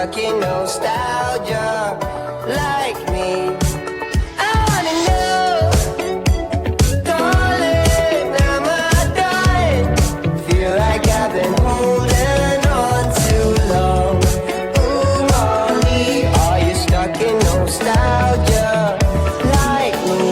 stuck in nostalgia like me? I wanna know, darling, am I dying? Feel like I've been holding on too long. Ooh, Molly, are you stuck in nostalgia like me?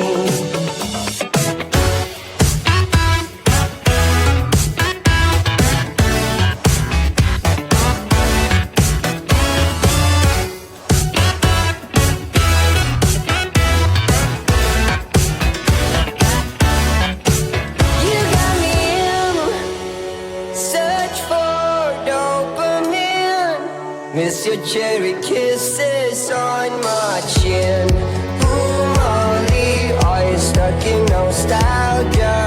You got me in search for dopamine. Miss your cherry kisses on my chin. Ooh, Molly, are you stuck in nostalgia